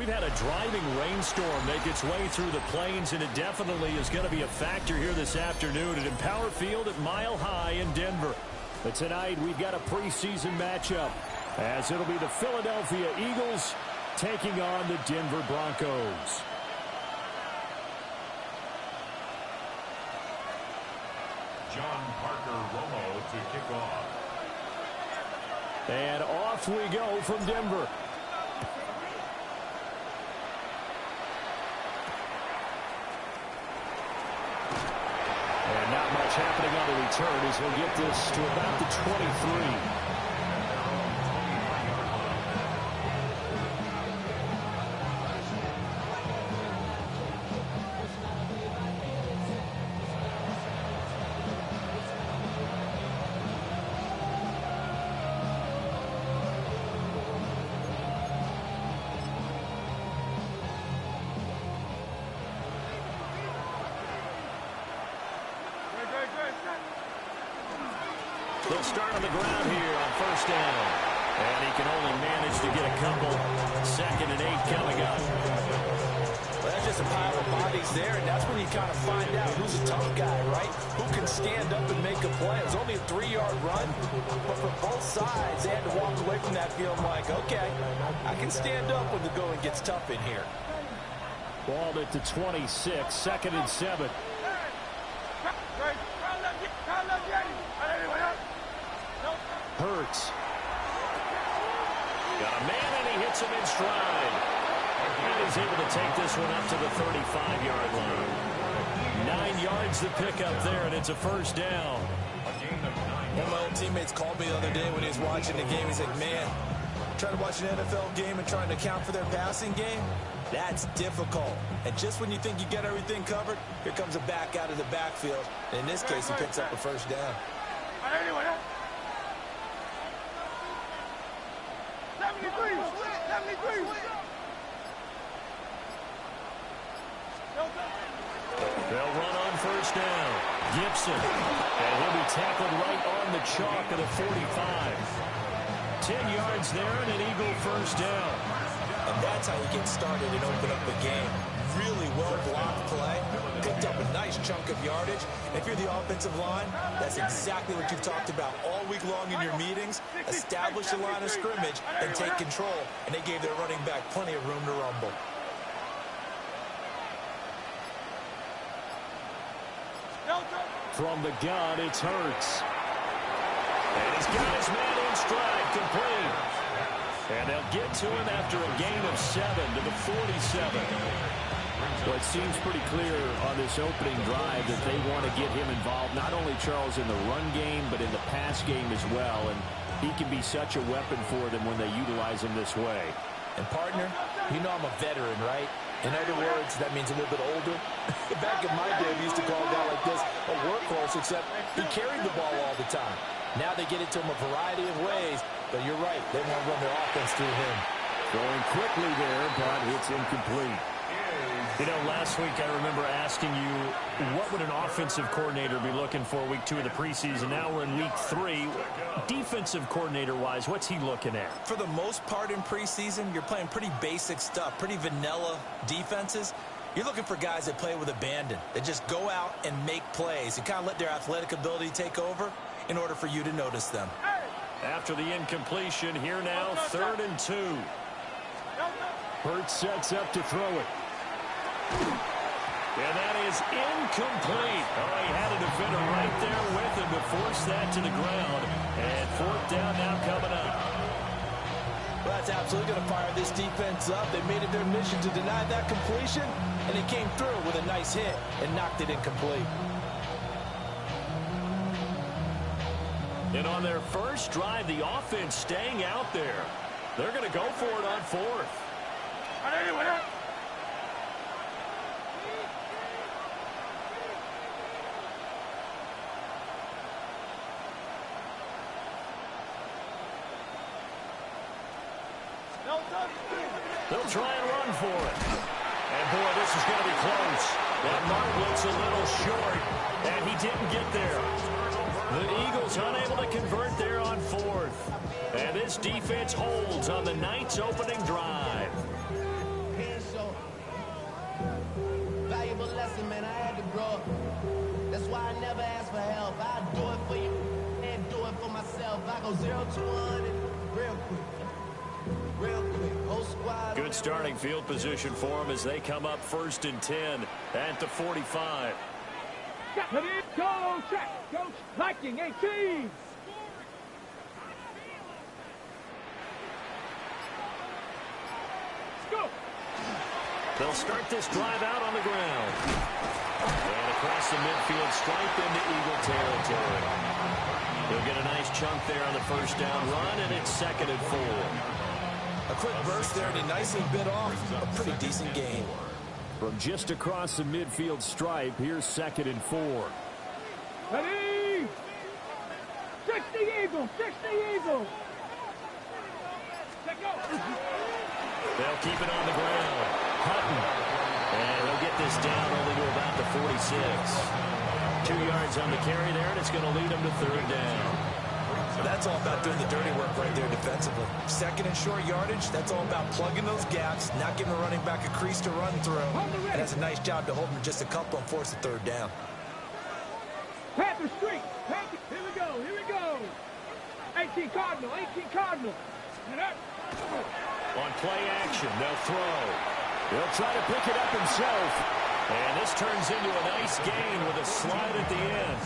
we've had a driving rainstorm make its way through the plains, and it definitely is going to be a factor here this afternoon at Empower Field at Mile High in Denver. But tonight we've got a preseason matchup, as it'll be the Philadelphia Eagles taking on the Denver Broncos. John Parker Romo to kick off. And off we go from Denver. And not much happening on the return as he'll get this to about the 23. They'll start on the ground here on first down. And he can only manage to get a couple. 2nd and 8 coming up. Well, that's just a pile of bodies there, and that's when you kind of find out who's a tough guy, right? Who can stand up and make a play. It was only a 3-yard run, but for both sides, they had to walk away from that feeling like, okay, I can stand up when the going gets tough in here. Ball at the 26, 2nd and 7. Hurts. Got a man, and he hits him in stride. And he's able to take this one up to the 35-yard line. 9 yards to pick up there, and it's a first down. One of my old teammates called me the other day when he was watching the game. He's like, man, trying to watch an NFL game and trying to account for their passing game, that's difficult. And just when you think you get everything covered, here comes a back out of the backfield. And in this case, he picks up a first down. They'll run on first down. Gibson. And he'll be tackled right on the chalk of the 45. 10 yards there and an Eagle first down. And that's how you get started and open up the game. Really well-blocked play. Picked up a nice chunk of yardage. If you're the offensive line, that's exactly what you've talked about all week long in your meetings. Establish a line of scrimmage and take control. And they gave their running back plenty of room to rumble. From the gun, it's Hurts. And he's got his man in stride, complete. And they'll get to him after a gain of 7 to the 47. Well, it seems pretty clear on this opening drive that they want to get him involved, not only, Charles, in the run game, but in the pass game as well. And he can be such a weapon for them when they utilize him this way. And, partner, you know I'm a veteran, right? In other words, that means a little bit older. Back in my day, we used to call a guy like this a workhorse, except he carried the ball all the time. Now they get it to him a variety of ways, but you're right, they want to run their offense through him. Going quickly there, but it's incomplete. You know, last week I remember asking you, what would an offensive coordinator be looking for week 2 of the preseason? Now we're in week 3. Defensive coordinator-wise, what's he looking at? For the most part in preseason, you're playing pretty basic stuff, pretty vanilla defenses. You're looking for guys that play with abandon, that just go out and make plays and kind of let their athletic ability take over in order for you to notice them. After the incompletion, here now, 3rd and 2. Hurts sets up to throw it. And that is incomplete. Oh, he had a defender right there with him to force that to the ground. And 4th down now coming up. Well, that's absolutely going to fire this defense up. They made it their mission to deny that completion, and they came through with a nice hit and knocked it incomplete. And on their first drive, the offense staying out there. They're going to go for it on 4th. They'll try and run for it. And, boy, this is going to be close. That mark looks a little short, and he didn't get there. The Eagles unable to convert there on 4th. And this defense holds on the night's opening drive. Good starting field position for them as they come up 1st and 10 at the 45. Go, check. Coach, hiking, 18. Go. They'll start this drive out on the ground. And across the midfield stripe into Eagle territory. They'll get a nice chunk there on the 1st down run, and it's 2nd and 4. A quick burst there, and he nicely bit off a pretty decent gain. From just across the midfield stripe, here's 2nd and 4. Ready? 60 Eagle, 60 Eagle. Let go. They'll keep it on the ground. Hutton. And they'll get this down only to about the 46. 2 yards on the carry there, and it's going to lead them to 3rd down. That's all about doing the dirty work right there defensively. 2nd and short yardage, that's all about plugging those gaps, not giving the running back a crease to run through. It has a nice job to hold them just a couple and force the 3rd down. Panther Street. Panther. Here we go. Here we go. 18 Cardinal. 18 Cardinal. On play action, they'll throw. He'll try to pick it up himself. And this turns into a nice gain with a slide at the end.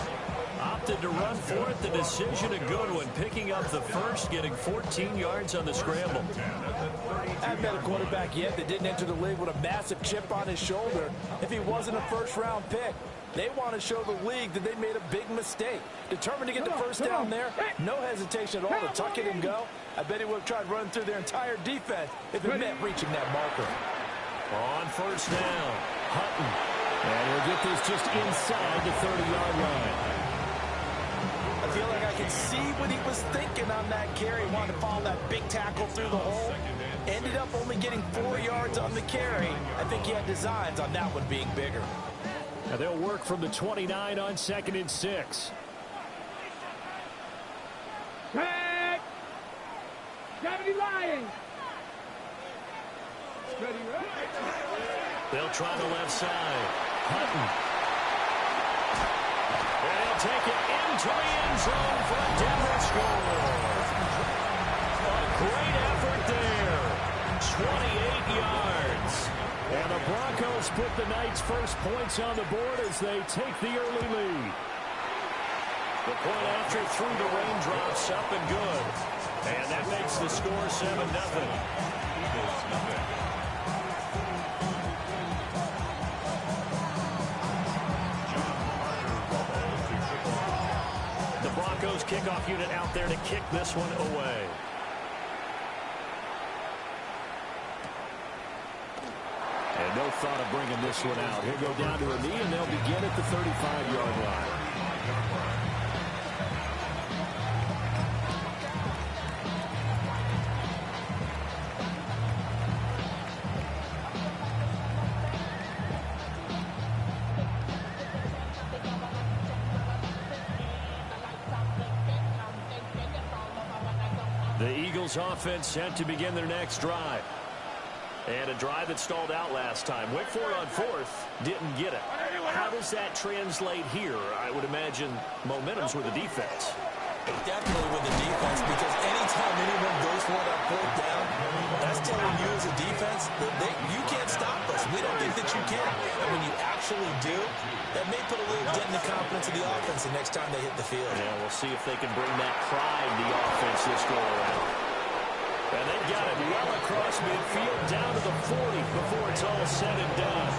Opted to run for it. The decision a good one. Picking up the 1st, getting 14 yards on the scramble. I haven't met a quarterback yet that didn't enter the league with a massive chip on his shoulder if he wasn't a 1st-round pick. They want to show the league that they made a big mistake. Determined to get the 1st down there. No hesitation at all to tuck it and go. I bet he would have tried running through their entire defense if it meant reaching that marker. On 1st down, Hutton. And he'll get this just inside the 30-yard line. I feel like I can see what he was thinking on that carry. Wanted to follow that big tackle through the hole. Ended up only getting 4 yards on the carry. I think he had designs on that one being bigger. Now they'll work from the 29 on 2nd and 6. Check. 70 Lions. Ready, ready. They'll try the left side. Hutton. And he'll take it into the end zone for a Denver score. A great effort there. 28 yards. And the Broncos put the Knights' first points on the board as they take the early lead. The point after through the raindrops up and good. And that makes the score 7-0. The Broncos kickoff unit out there to kick this one away. And no thought of bringing this one out. He'll go down to a knee, and they'll begin at the 35-yard line. The Eagles offense set to begin their next drive. And a drive that stalled out last time. Went for it on 4th. Didn't get it. How does that translate here? I would imagine momentum's with the defense. Definitely with the defense, because anytime anyone goes for that 4th down, that's telling you as a defense that you can't stop us. We don't think that you can. And when you actually do, that may put a little dent in the confidence of the offense the next time they hit the field. Yeah, we'll see if they can bring that pride to the offense this go around. And they've got it well across midfield down to the 40 before it's all said and done.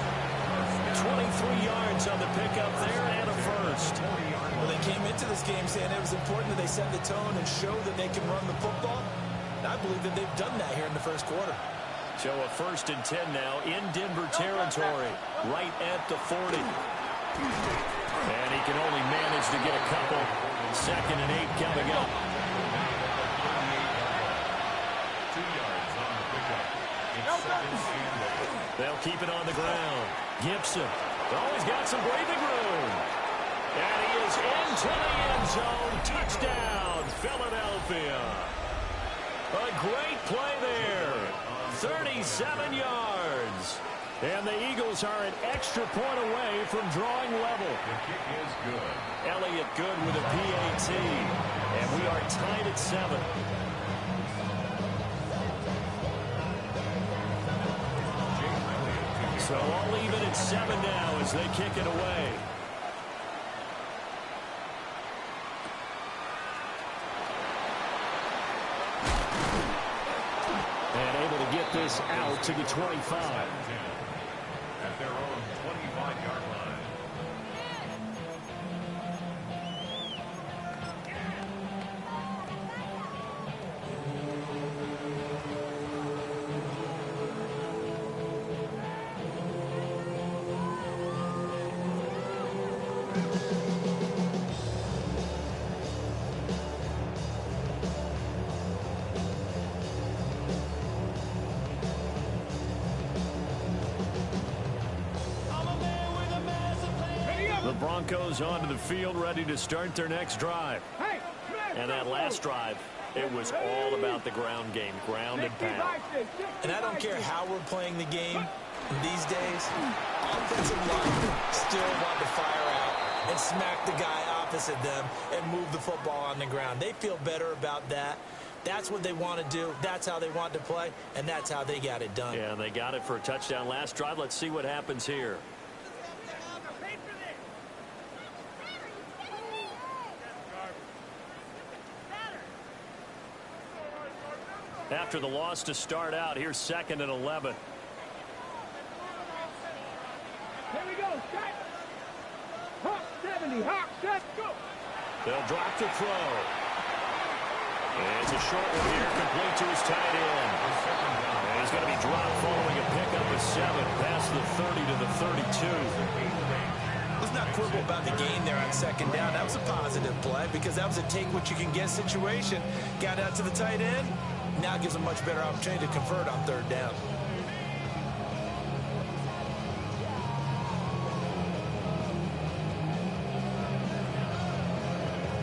23 yards on the pickup there and a 1st. Well, they came into this game saying it was important that they set the tone and show that they can run the football. And I believe that they've done that here in the 1st quarter. So a 1st and 10 now in Denver territory, right at the 40. And he can only manage to get a couple. 2nd and 8 coming up. 2 yards on the pickup. They'll keep it on the ground. Gibson. Oh, he's got some breathing room. And he is into the end zone. Touchdown, Philadelphia. A great play there. 37 yards. And the Eagles are an extra point away from drawing level. The kick is good. Elliott good with a PAT. And we are tied at 7. So all even at 7 now as they kick it away. And able to get this out to the 25. At their own 25-yard line. Broncos onto the field, ready to start their next drive. And that last drive, it was all about the ground game, ground and pound. And I don't care how we're playing the game these days, offensive linemen still want to fire out and smack the guy opposite them and move the football on the ground. They feel better about that. That's what they want to do. That's how they want to play, and that's how they got it done. Yeah, and they got it for a touchdown last drive. Let's see what happens here. After the loss to start out, here's 2nd and 11. Here we go, set. Hawk 70, Hawk set, go. They'll drop to throw. And it's a short one here, complete to his tight end. And he's going to be dropped following a pickup of 7 past the 30 to the 32. Let's not quibble about the gain there on 2nd down. That was a positive play because that was a take-what-you-can-get situation. Got out to the tight end. Now gives a much better opportunity to convert on 3rd down.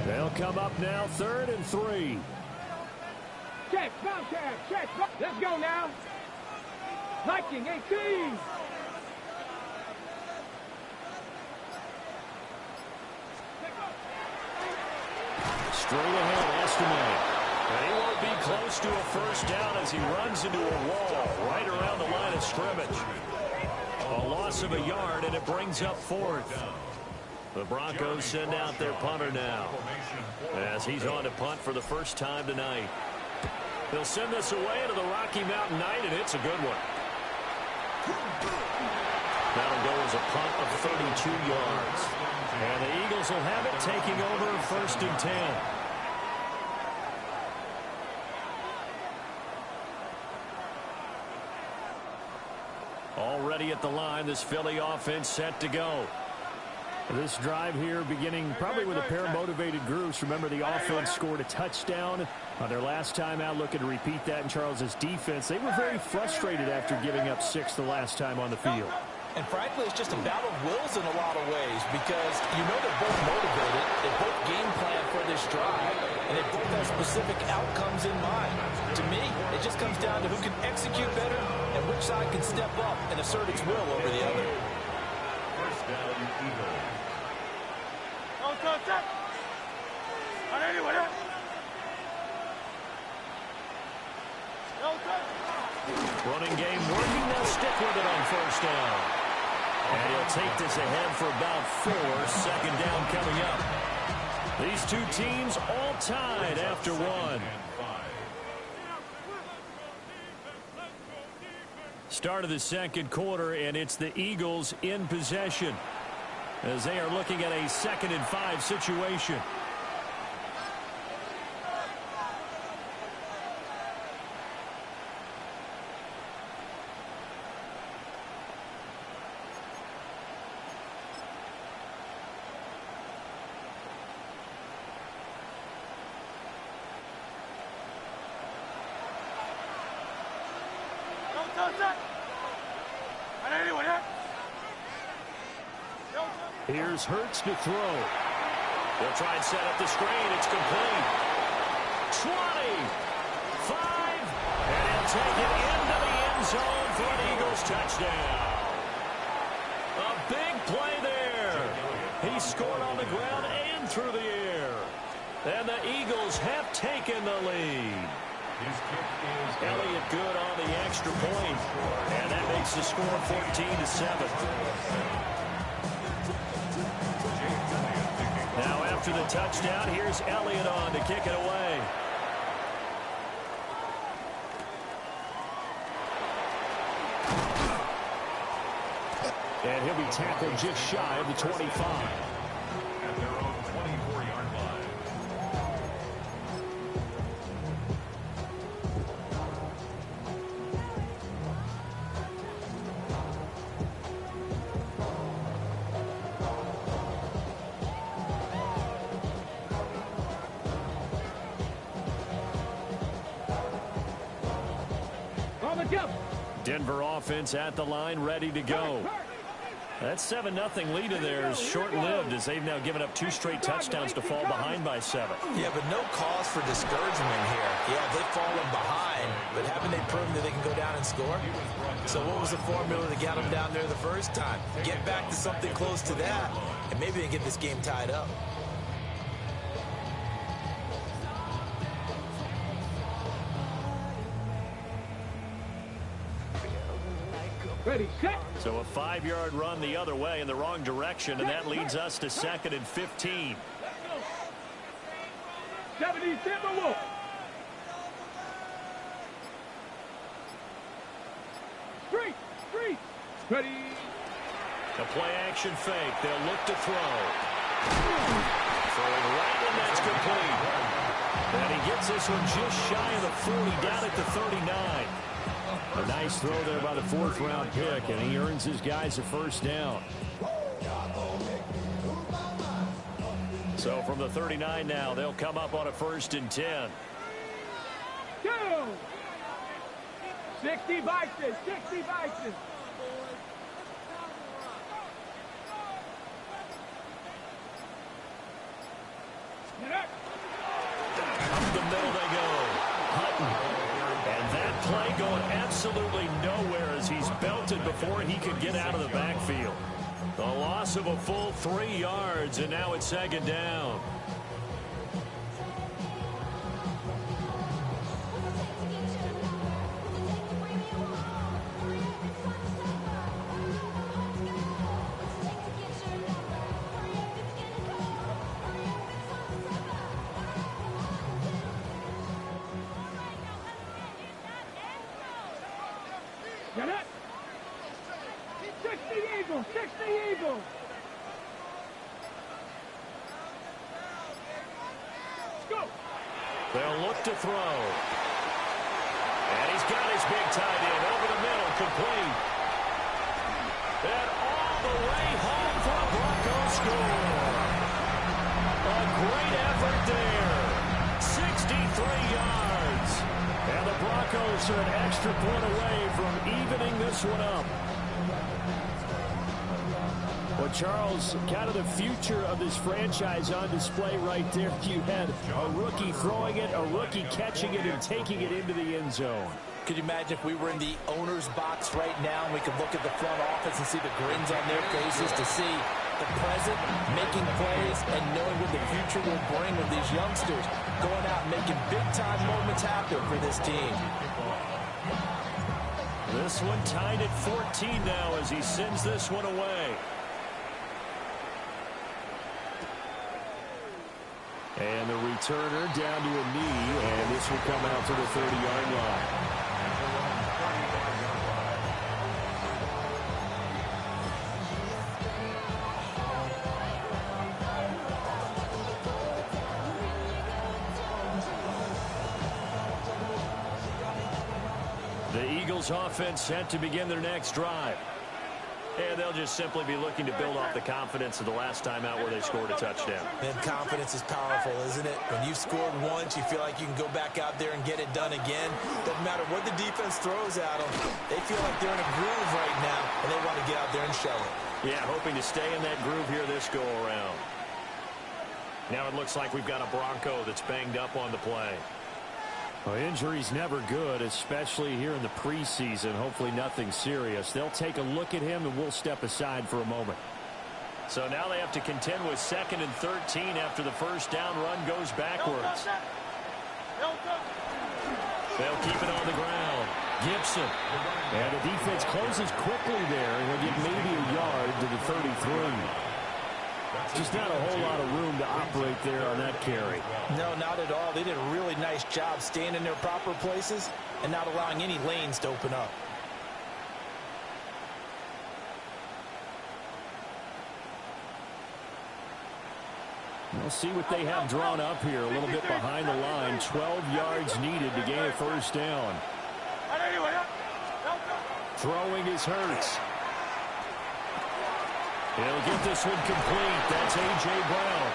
They'll come up now, 3rd and 3. Check, bounce, check. Let's go now. Viking 18. Straight ahead, estimate. And he won't be close to a first down as he runs into a wall right around the line of scrimmage. A loss of a yard, and it brings up 4th. The Broncos send out their punter now as he's on to punt for the first time tonight. They'll send this away to the Rocky Mountain Night, and it's a good one. That'll go as a punt of 32 yards. And the Eagles will have it, taking over 1st and 10. Already at the line, this Philly offense set to go. This drive here beginning probably with a pair of motivated groups. Remember, the offense scored a touchdown on their last time out, looking to repeat that in Charles's defense. They were very frustrated after giving up 6 the last time on the field. And frankly, it's just a battle of wills in a lot of ways because you know they're both motivated. They both game plan for this drive, and they both have specific outcomes in mind. To me, it just comes down to who can execute better and which side can step up and assert its will over the other. First down, Eagles. Running game working. They'll stick with it on 1st down. And he'll take this ahead for about 4. 2nd down coming up. These two teams all tied after 1. Start of the 2nd quarter, and it's the Eagles in possession as they are looking at a 2nd and 5 situation. Here's Hurts to throw. They'll try and set up the screen. It's complete. 20, 5, and he'll take it into the end zone for an Eagles touchdown. big play there. He scored on the ground and through the air. And the Eagles have taken the lead. Elliott good on the extra point. And that makes the score 14-7. Now after the touchdown, here's Elliott on to kick it away. And he'll be tackled just shy of the 25. At their own 24-yard line. On the jump. Denver offense at the line, ready to go. That 7-0 lead of theirs short-lived as they've now given up 2 straight touchdowns to fall behind by 7. Yeah, but no cause for discouragement here. Yeah, they've fallen behind, but haven't they proven that they can go down and score? So what was the formula to get them down there the first time? Get back to something close to that, and maybe they get this game tied up. Ready, set. So a 5-yard run the other way in the wrong direction, and that leads us to 2nd and 15. 70 Timberwolves. Street. Ready. A play-action fake. They'll look to throw. Throwing right, and that's complete. And he gets this one just shy of the 40, down at the 39. A nice throw there by the 4th-round pick, and he earns his guys a first down. So from the 39 now, they'll come up on a 1st and 10. 2. 60 Bison. 60 Bison. Up the middle they go. Hutton. And that play going absolutely nowhere as he's belted before he could get out of the backfield. The loss of a full 3 yards, and now it's 2nd down. Get it. 60 Eagles. 60 Eagles. Go. They'll look to throw. And he's got his big tight end over the middle, complete. And all the way home for a Broncos score. A great effort there. 63 yards. And the Broncos are an extra point away from evening this one up. Well, Charles, kind of the future of this franchise on display right there. You had a rookie throwing it, a rookie catching it, and taking it into the end zone. Could you imagine if we were in the owner's box right now and we could look at the front office and see the grins on their faces to see the present, making plays, and knowing what the future will bring with these youngsters going out and making big-time moments happen for this team. This one tied at 14 now as he sends this one away. And the returner down to a knee, and this will come out to the 30-yard line. The Eagles offense set to begin their next drive. And they'll just simply be looking to build off the confidence of the last time out where they scored a touchdown. And confidence is powerful, isn't it? When you've scored once, you feel like you can go back out there and get it done again. Doesn't matter what the defense throws at them. They feel like they're in a groove right now, and they want to get out there and show it. Yeah, hoping to stay in that groove here this go-around. Now it looks like we've got a Bronco that's banged up on the play. Well, injury's never good, especially here in the preseason. Hopefully nothing serious. They'll take a look at him, and we'll step aside for a moment. So now they have to contend with 2nd and 13 after the first down run goes backwards. They'll keep it on the ground. Gibson. And the defense closes quickly there, and he'll get maybe a yard to the 33. Just not a whole lot of room to operate there on that carry. No, not at all. They did a really nice job staying in their proper places and not allowing any lanes to open up. We'll see what they have drawn up here. A little bit behind the line. 12 yards needed to gain a first down. Throwing is Hurts. He'll get this one complete. That's A.J. Brown.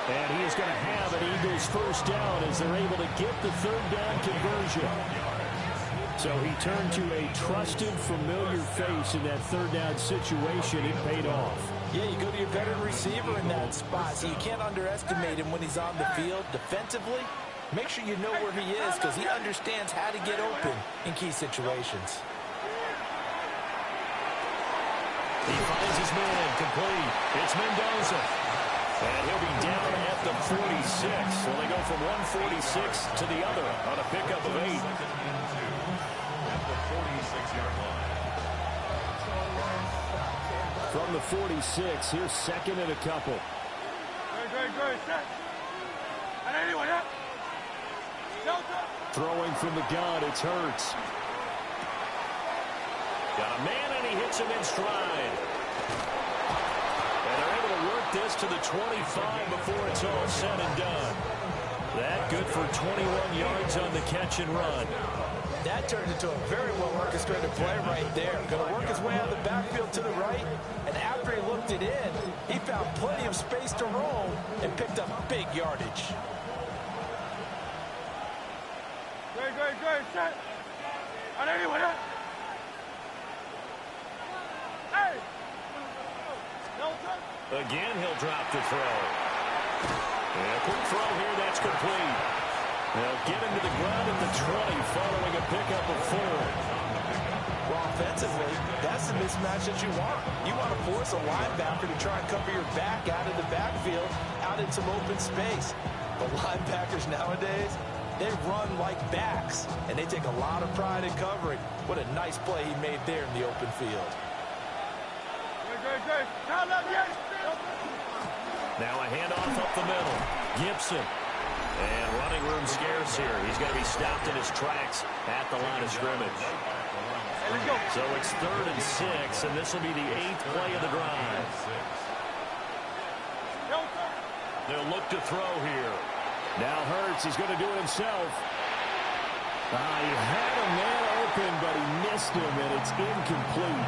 And he is going to have an Eagles first down as they're able to get the 3rd down conversion. So he turned to a trusted, familiar face in that 3rd down situation. It paid off. Yeah, you go to your veteran receiver in that spot, so you can't underestimate him when he's on the field. Defensively, make sure you know where he is because he understands how to get open in key situations. He finds his man complete. It's Mendoza. And he'll be down at the 46. So they go from 146 to the other on a pickup of 8. At the 46-yard line. From the 46, here's 2nd and a couple. Throwing from the gun, it's Hurts. Got a man, and he hits him in stride. And they're able to work this to the 25 before it's all said and done. That good for 21 yards on the catch and run. That turned into a very well-orchestrated play right there. Going to work his way out of the backfield to the right, and after he looked it in, he found plenty of space to roam and picked up big yardage. Good, set. Again, he'll drop the throw. And a quick throw here, that's complete. They'll get him to the ground at the 20 following a pickup of 4. Well, offensively, that's the mismatch that you want. You want to force a linebacker to try and cover your back out of the backfield, out in some open space. The linebackers nowadays, they run like backs, and they take a lot of pride in covering. What a nice play he made there in the open field. Now a handoff up the middle. Gibson. And running room scarce here. He's going to be stopped in his tracks at the line of scrimmage. So it's 3rd and 6, and this will be the 8th play of the drive. They'll look to throw here. Now Hurts is going to do it himself. He had a man open, but he missed him, and it's incomplete.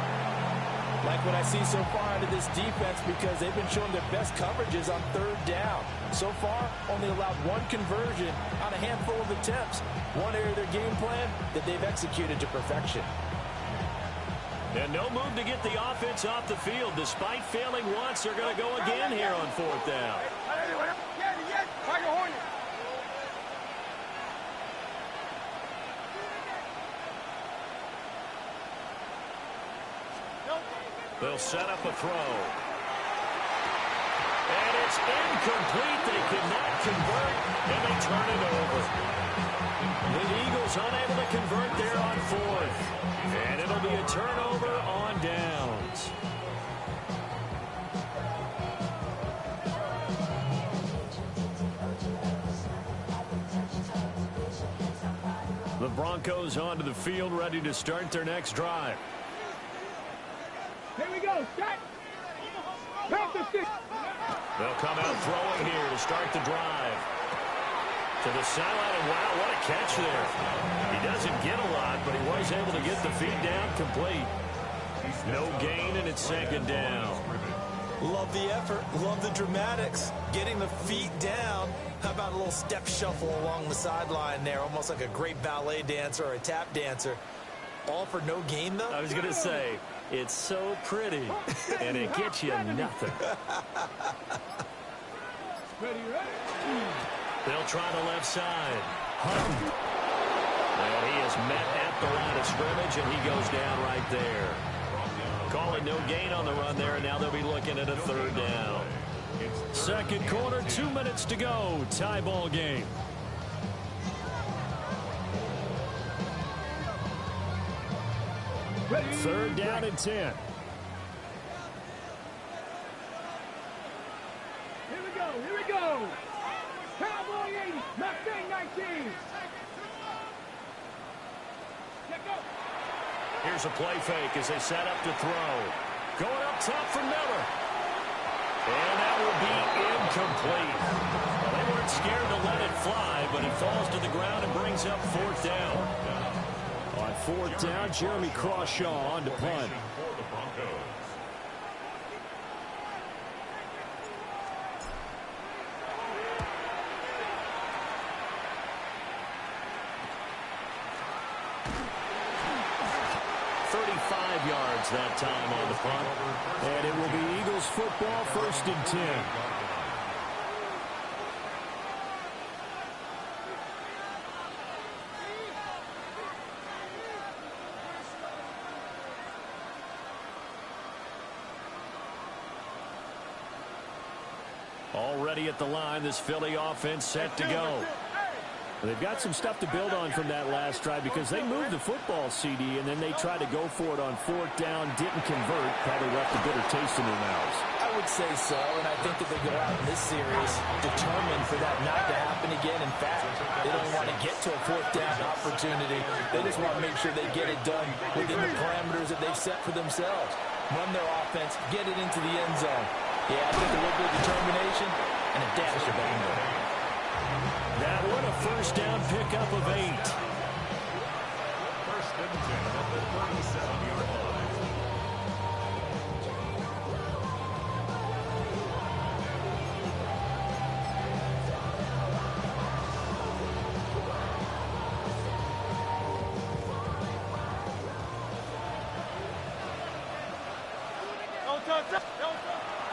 Like what I see so far out of this defense because they've been showing their best coverages on 3rd down. So far, only allowed 1 conversion on a handful of attempts. One area of their game plan that they've executed to perfection. And no move to get the offense off the field. Despite failing once, they're going to go again here on 4th down. They'll set up a throw. And it's incomplete. They could not convert, and they turn it over. The Eagles unable to convert there on 4th. And it'll be a turnover on downs. The Broncos onto the field, ready to start their next drive. Here we go, set. They'll come out throwing here to start the drive. To the sideline, and wow, what a catch there. He doesn't get a lot, but he was able to get the feet down complete. No gain, and it's 2nd down. Love the effort, love the dramatics. Getting the feet down. How about a little step shuffle along the sideline there, almost like a great ballet dancer or a tap dancer. All for no gain, though? I was going to say, it's so pretty, and it gets you nothing. They'll try the left side. Hunt. And he is met at the line of scrimmage, and he goes down right there. Calling no gain on the run there, and now they'll be looking at a third down. Second quarter, 2 minutes to go. Tie ball game. Third down and 10. Here we go. Here we go. Cowboy 80. Mustang 19. Check go. Here's a play fake as they set up to throw. Going up top for Miller. And that will be incomplete. Well, they weren't scared to let it fly, but it falls to the ground and brings up fourth down. On fourth down, Jeremy Crawshaw on to punt. For the Broncos. Yards that time on the punt. And it will be Eagles football, first and 10. Already at the line, this Philly offense set to go. They've got some stuff to build on from that last drive because they moved the football, CD, and then they tried to go for it on fourth down, didn't convert, probably left a bitter taste in their mouths. I would say so, and I think that they go out in this series determined for that not to happen again. In fact, they don't want to get to a fourth down opportunity. They just want to make sure they get it done within the parameters that they've set for themselves. Run their offense, get it into the end zone. Yeah, I think a little bit of determination and a dash of anger. That one a first down pickup of 8. First and 10 at the 37-yard line.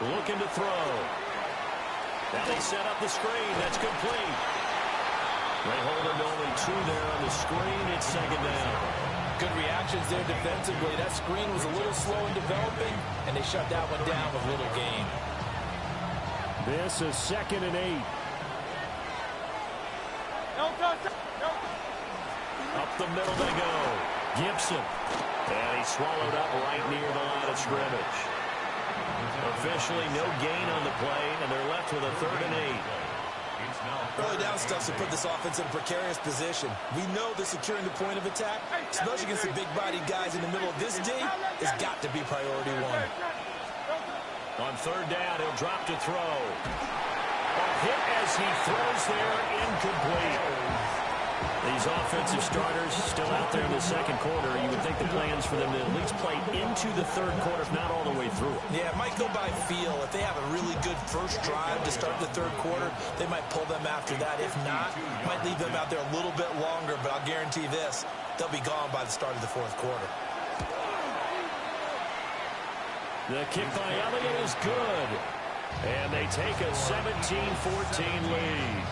Looking to throw. Now they set up the screen. That's complete. They hold him to only 2 there on the screen. It's second down. Good reactions there defensively. That screen was a little slow in developing, and they shut that one down with little gain. This is second and 8. Up the middle they go. Gibson. And he's swallowed up right near the line of scrimmage. Officially no gain on the play, and they're left with a third and 8. Early down stuff to put this offense in a precarious position. We know that securing the point of attack, especially against the big-bodied guys in the middle of this D, has got to be priority one. On third down, he'll drop to throw. A hit as he throws there, incomplete. These offensive starters still out there in the second quarter. You would think the plans for them to at least play into the third quarter, if not all the way through it. Yeah, it might go by feel. If they have a really good first drive to start the third quarter, they might pull them after that. If not, might leave them out there a little bit longer, but I'll guarantee this, they'll be gone by the start of the fourth quarter. The kick by Elliott is good. And they take a 17-14 lead.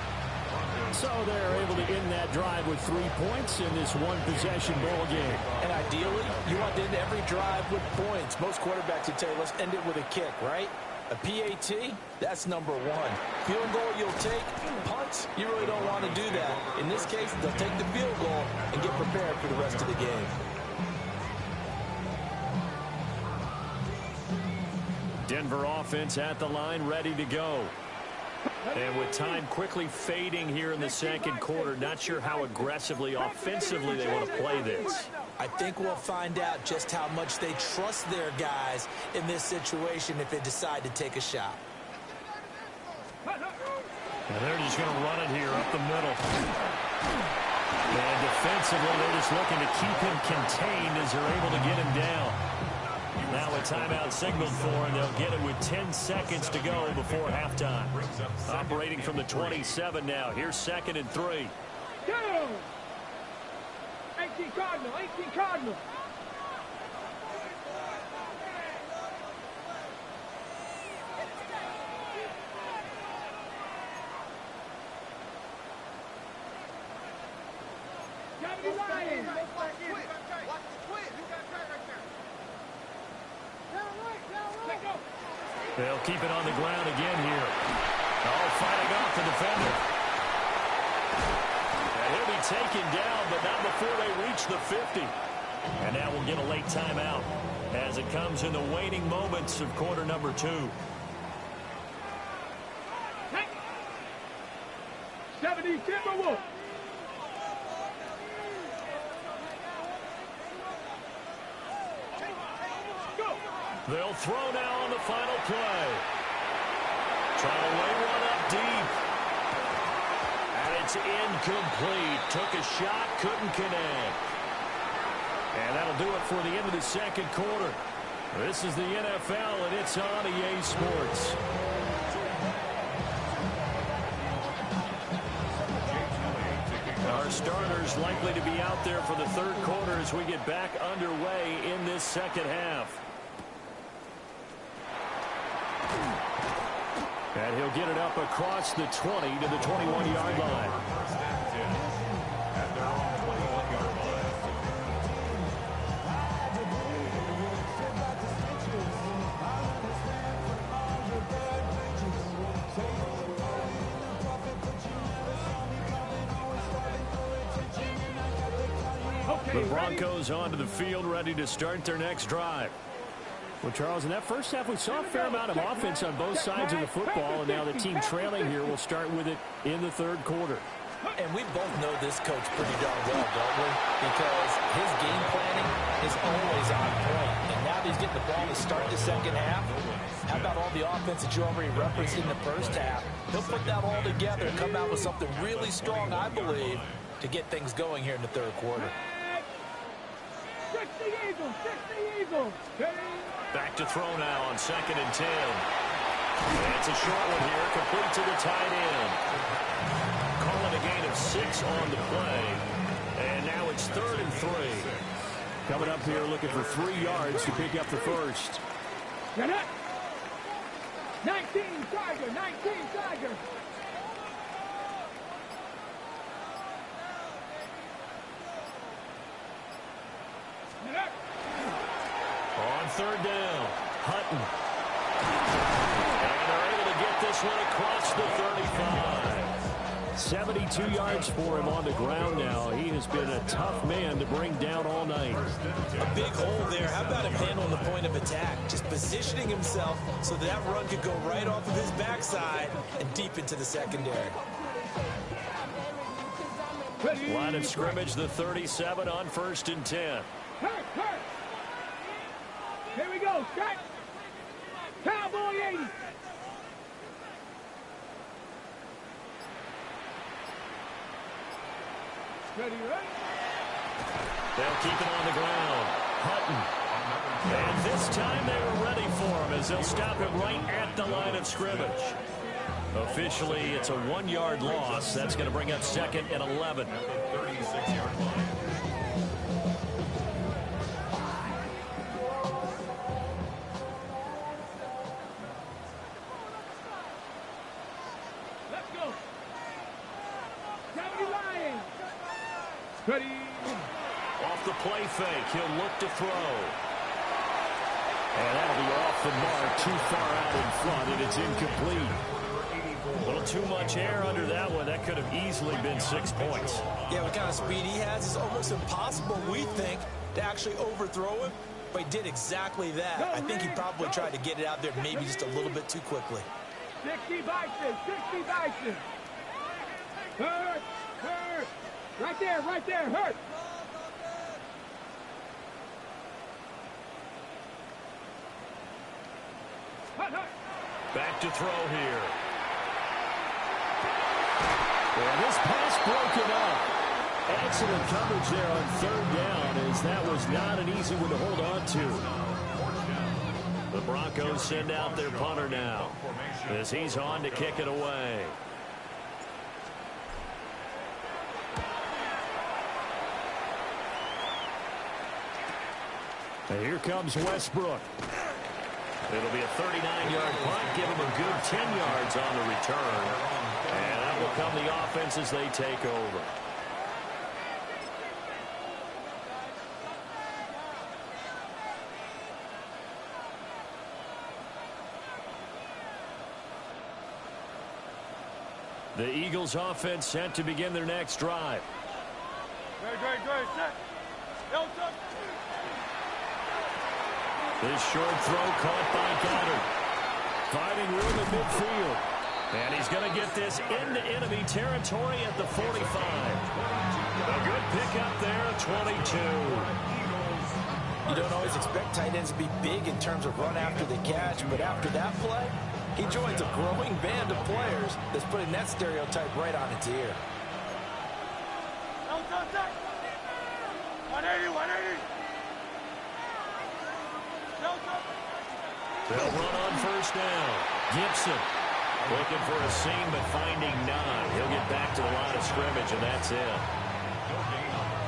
So they're able to end that drive with 3 points in this one-possession ball game. And ideally, you want to end every drive with points. Most quarterbacks would tell you, let's end it with a kick, right? A PAT, that's number 1. Field goal you'll take, punts, you really don't want to do that. In this case, they'll take the field goal and get prepared for the rest of the game. Denver offense at the line, ready to go. And with time quickly fading here in the second quarter, not sure how aggressively, offensively they want to play this. I think we'll find out just how much they trust their guys in this situation if they decide to take a shot. And they're just going to run it here up the middle. And defensively, they're just looking to keep him contained as they're able to get him down. Now a timeout signaled for, and they'll get it with 10 seconds to go before halftime. Operating from the 27 now. Here's second and 3. Go! 18 Cardinal, 18 Cardinal. Got it Lions. They'll keep it on the ground again here. Oh, fighting off the defender. And he'll be taken down, but not before they reach the 50. And now we'll get a late timeout as it comes in the waning moments of quarter number 2. 70 Timberwolves. They'll throw now on the final play. Trying to lay one up deep. And it's incomplete. Took a shot, couldn't connect. And that'll do it for the end of the second quarter. This is the NFL, and it's on EA Sports. Our starters likely to be out there for the third quarter as we get back underway in this second half. And he'll get it up across the 20 to the 21-yard line. The Broncos onto the field, ready to start their next drive. Well, Charles, in that first half, we saw a fair amount of offense on both sides of the football, and now the team trailing here will start with it in the third quarter. And we both know this coach pretty darn well, don't we? Because his game planning is always on point. And now that he's getting the ball to start the second half, how about all the offense that you already referenced in the first half? He'll put that all together and come out with something really strong, I believe, to get things going here in the third quarter. 60 Eagles, 60 Eagles. Back to throw now on 2nd and 10. And it's a short one here, complete to the tight end. Calling a gain of 6 on the play. And now it's 3rd and 3. Coming up here looking for 3 yards to pick up the first. Get up. 19 Tiger, 19 Tiger. On 3rd down, Hutton. And they're able to get this one across the 35. 72 yards for him on the ground now. He has been a tough man to bring down all night. A big hole there. How about him handling the point of attack? Just positioning himself so that run could go right off of his backside and deep into the secondary. Line of scrimmage, the 37 on 1st and 10. Hurt. Here we go, Scott. Cowboy 80. Ready? They'll keep it on the ground. Hutton. And this time they were ready for him as they'll stop him right at the line of scrimmage. Officially, it's a 1-yard loss. That's going to bring up 2nd and 11. 36-yard line. Let's go. 70 Lions. Ready? Off the play fake, he'll look to throw. And that'll be off the mark, too far out in front, and it's incomplete. A little too much air under that one. That could have easily been 6 points. Yeah, what kind of speed he has, it's almost impossible, we think, to actually overthrow him. But he did exactly that. I think he probably tried to get it out there maybe just a little bit too quickly. 60 Bison, 60 Bison. Hurt. Right there, hurt. Back to throw here. And this pass broken up. Excellent coverage there on 3rd down, as that was not an easy one to hold on to. The Broncos send out their punter now as he's on to kick it away. And here comes Westbrook. It'll be a 39-yard punt, give him a good 10 yards on the return. And that will come the offense as they take over. The Eagles offense set to begin their next drive. This short throw caught by Goddard. Finding room in midfield. And he's going to get this into enemy territory at the 45. A good pickup there at 22. You don't always expect tight ends to be big in terms of run after the catch, but after that play, he joins a growing band of players that's putting that stereotype right on its ear. 180. They'll run on first down. Gibson looking for a seam, but finding none. He'll get back to the line of scrimmage, and that's it.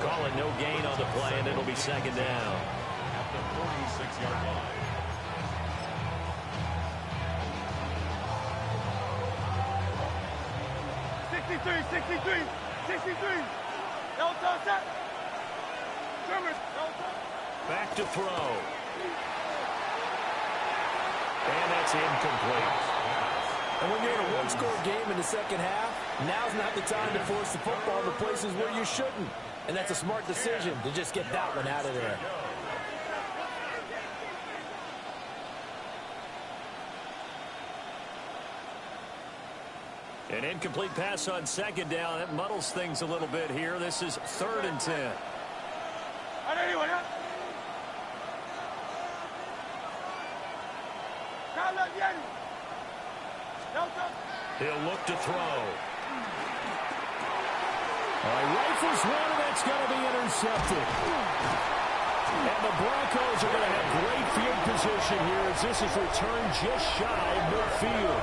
Call it no gain on the play, and it'll be second down. At the 46-yard line. Back to throw. And that's incomplete. And when you're in a one-score game in the second half, now's not the time to force the football to places where you shouldn't. And that's a smart decision to just get that one out of there. An incomplete pass on second down. That muddles things a little bit here. This is 3rd and 10. He'll look to throw. Rifles one, and that's going to be intercepted. And the Broncos are going to have great field position here as this is returned just shy of midfield.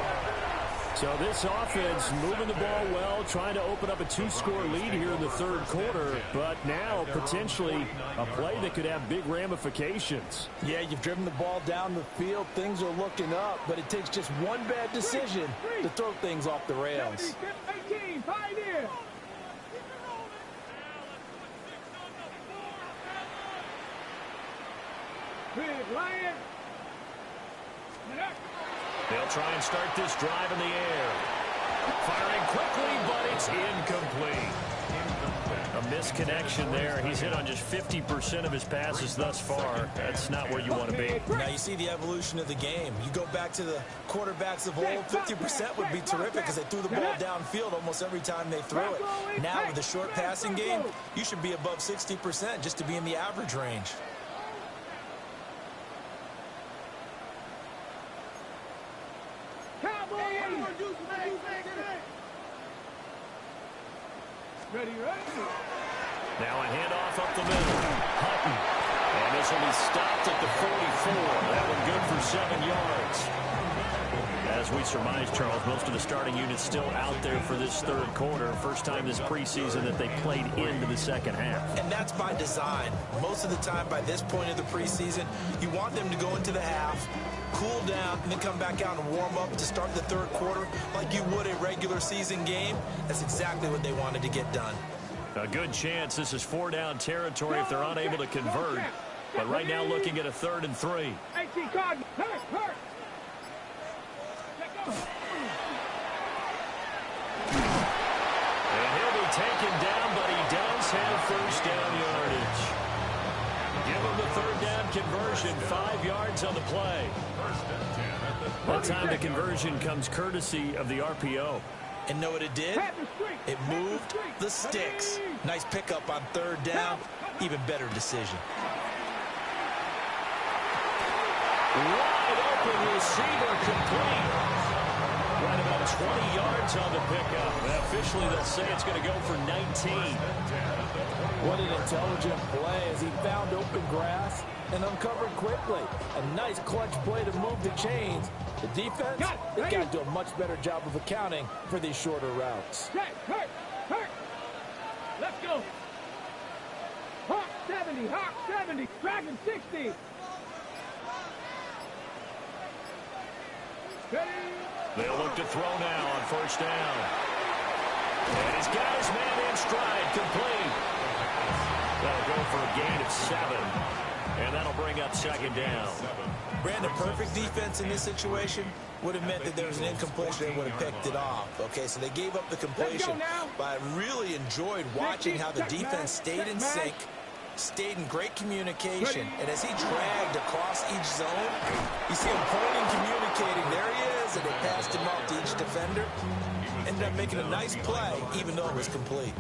So this offense moving the ball well, trying to open up a 2-score lead here in the 3rd quarter, but now potentially a play that could have big ramifications. Yeah, you've driven the ball down the field. Things are looking up, but it takes just one bad decision to throw things off the rails. 18, Pioneer. Lion. They'll try and start this drive in the air. Firing quickly, but it's incomplete. A misconnection there. He's hit on just 50% of his passes thus far. That's not where you want to be. Now you see the evolution of the game. You go back to the quarterbacks of old, 50% would be terrific because they threw the ball downfield almost every time they threw it. Now with the short passing game, you should be above 60% just to be in the average range. Ready. Now a handoff up the middle. Hutton. And this will be stopped at the 44. That one good for 7 yards. As we surmise, Charles, most of the starting units still out there for this 3rd quarter. First time this preseason that they played into the second half. And that's by design. Most of the time by this point of the preseason, you want them to go into the half, cool down, and then come back out and warm up to start the 3rd quarter like you would a regular season game. That's exactly what they wanted to get done. A good chance this is 4-down territory if they're unable to convert. But right now looking at a 3rd and 3. 18, Cardinal. Hurt. And he'll be taken down, but he does have 1st down yardage. Give him the 3rd down conversion, 5 yards on the play. That time the conversion comes courtesy of the RPO. And know what it did? It moved the sticks. Nice pickup on 3rd down. Even better decision. Wide open receiver complete. Right about 20 yards on the pickup. And officially they'll say it's going to go for 19. What an intelligent play as he found open grass and uncovered quickly. A nice clutch play to move the chains. The defense, they've got to do a much better job of accounting for these shorter routes. Hurt. Let's go. Hawk 70, Dragon 60. Ready. They'll look to throw now on 1st down. And he's got his man in stride, complete. That'll go for a gain of 7. And that'll bring up second down. Brandon, perfect defense in this situation would have meant that there was an incompletion and would have picked it off. Okay, so they gave up the completion, but I really enjoyed watching how the defense stayed in sync, stayed in great communication, and as he dragged across each zone, you see him pointing, communicating. There he is, and they passed him off to each defender. Ended up making a nice play, even though it was complete.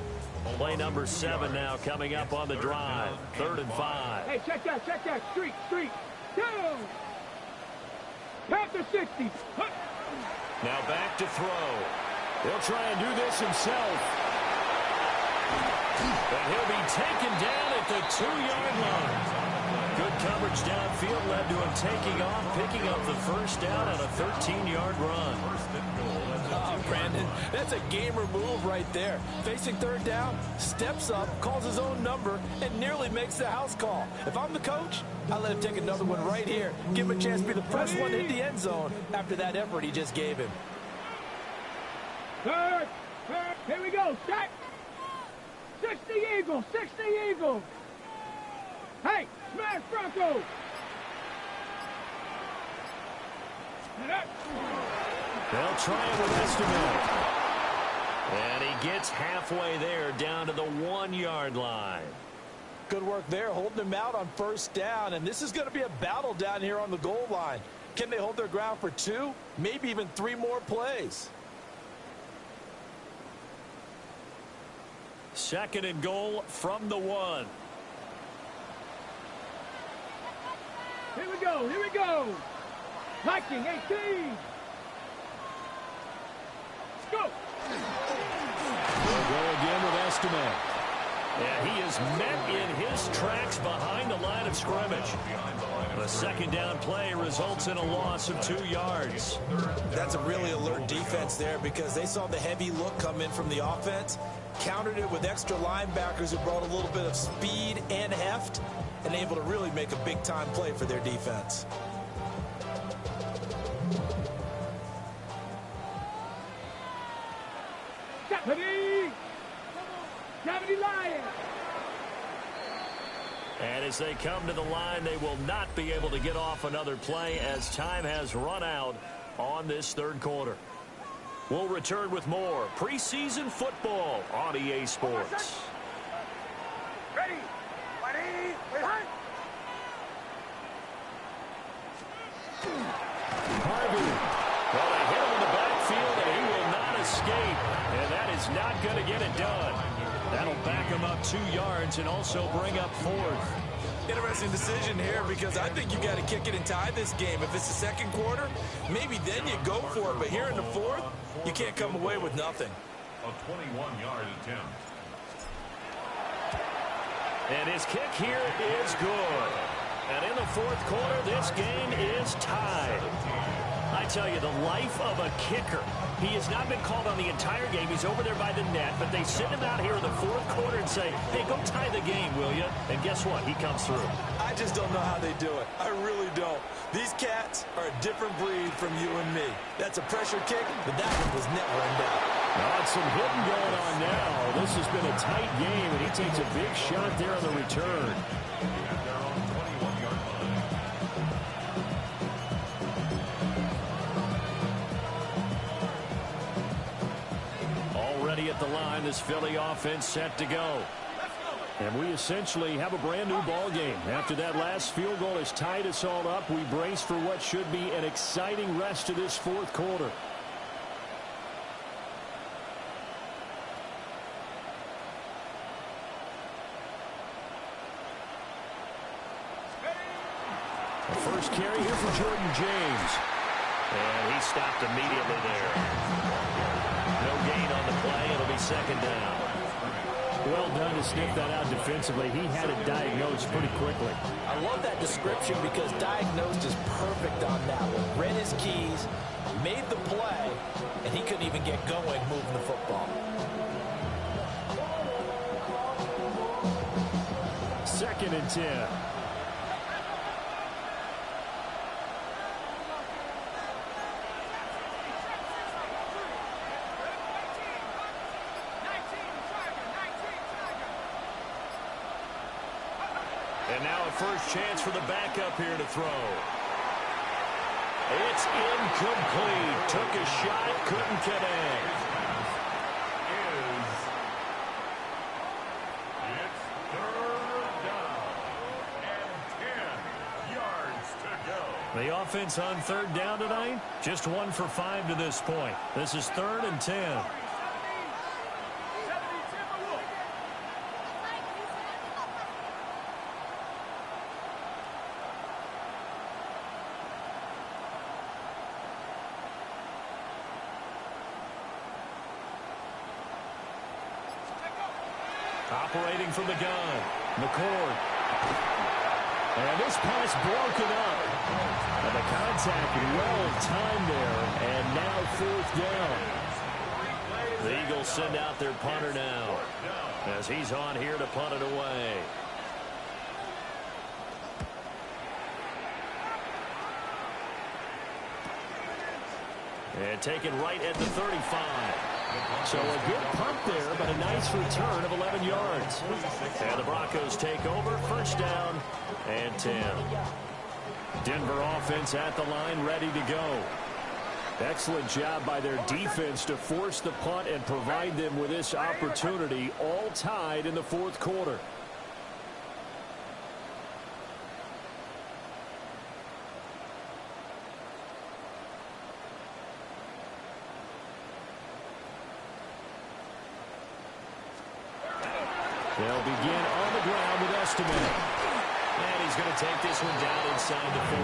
Play number 7 now coming up on the drive. 3rd and 5. Hey, check that. Streak. Down. Panther 60. Now back to throw. He'll try and do this himself. And he'll be taken down at the 2-yard line. Good coverage downfield led to him taking off, picking up the first down on a 13-yard run. Brandon, that's a gamer move right there. Facing 3rd down, steps up, calls his own number, and nearly makes the house call. If I'm the coach, I let him take another one right here. Give him a chance to be the first one in the end zone after that effort he just gave him. Third. Here we go. Set. 60 Eagles. Hey, smash Broncos. They'll try it with Estimate. And he gets halfway there down to the 1-yard line. Good work there, holding him out on 1st down. And this is going to be a battle down here on the goal line. Can they hold their ground for 2, maybe even 3 more plays? 2nd and goal from the 1. Here we go. Viking 18. Go. They'll go again with Estimate. Yeah, he is met in his tracks behind the line of scrimmage. The 2nd down play results in a loss of 2 yards. That's a really alert defense there because they saw the heavy look come in from the offense, countered it with extra linebackers who brought a little bit of speed and heft, and able to really make a big-time play for their defense. Deputy Lion. And as they come to the line, they will not be able to get off another play as time has run out on this 3rd quarter. We'll return with more preseason football on EA Sports. Ready. Harvey. Well, they hit him in the backfield, and he will not escape. And that is not going to get it done. That'll back him up 2 yards and also bring up 4th. Interesting decision here because I think you got to kick it and tie this game. If it's the 2nd quarter, maybe then you go for it. But here in the 4th, you can't come away with nothing. A 21-yard attempt. And his kick here is good. And in the 4th quarter, this game is tied. I tell you, the life of a kicker. He has not been called on the entire game. He's over there by the net, but they send him out here in the 4th quarter and say, hey, go tie the game, will you? And guess what? He comes through. I just don't know how they do it. I really don't. These cats are a different breed from you and me. That's a pressure kick, but that one was never in doubt. Not some hitting going on now. This has been a tight game, and he takes a big shot there on the return. Already at the line, this Philly offense set to go. And we essentially have a brand new ball game. After that last field goal has tied us all up, we brace for what should be an exciting rest of this 4th quarter. The first carry here for Jordan James. And he stopped immediately there. No gain on the play. It'll be 2nd down. Well done to sniff that out defensively. He had it diagnosed pretty quickly. I love that description because diagnosed is perfect on that one. Read his keys, made the play, and he couldn't even get going moving the football. 2nd and 10. And now a first chance for the backup here to throw. It's incomplete. Took a shot, couldn't connect. It's third down and 10 yards to go. The offense on third down tonight, just 1 for 5 to this point. This is 3rd and 10. Operating from the gun, McCord. And this pass broken up. And the contact well timed there. And now 4th down. The Eagles send out their punter now, as he's on here to punt it away. And taken right at the 35. So a good punt there, but a nice return of 11 yards. And the Broncos take over, 1st down and 10. Denver offense at the line, ready to go. Excellent job by their defense to force the punt and provide them with this opportunity, all tied in the 4th quarter. They'll begin on the ground with Estime. And he's going to take this one down inside the 45.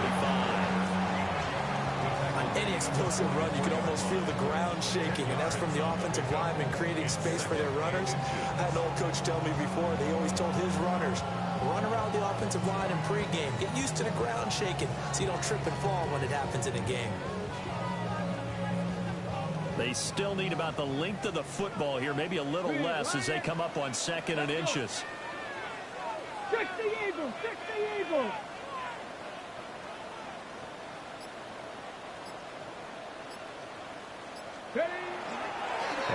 On any explosive run, you can almost feel the ground shaking, and that's from the offensive linemen creating space for their runners. I had an old coach tell me before, they always told his runners, run around the offensive line in pregame. Get used to the ground shaking so you don't trip and fall when it happens in a game. They still need about the length of the football here, maybe a little less as they come up on 2nd and inches. 60 Eagles, 60 Eagles.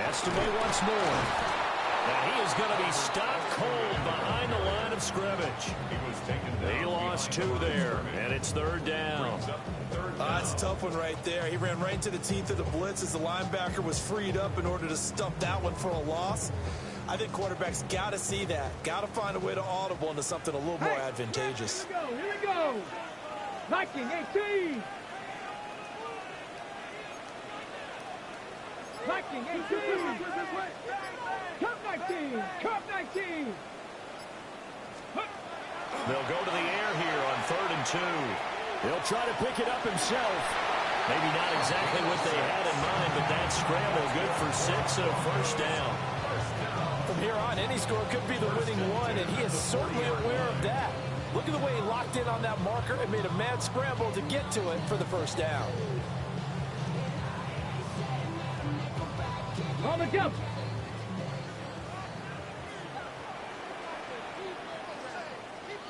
Estime once more. Now he is going to be stopped cold behind the line of scrimmage. He lost 2 there, and it's 3rd down. That's a tough one right there. He ran right into the teeth of the blitz as the linebacker was freed up in order to stump that one for a loss. I think quarterbacks got to see that. Got to find a way to audible into something a little more advantageous. Here we go. 19-18. 19-18. Cup 19. Cup 19. They'll go to the air here on 3rd and 2. He'll try to pick it up himself. Maybe not exactly what they had in mind, but that scramble good for 6 and a 1st down. From here on, any score could be the winning one, and he is certainly aware of that. Look at the way he locked in on that marker and made a mad scramble to get to it for the 1st down. On the jump.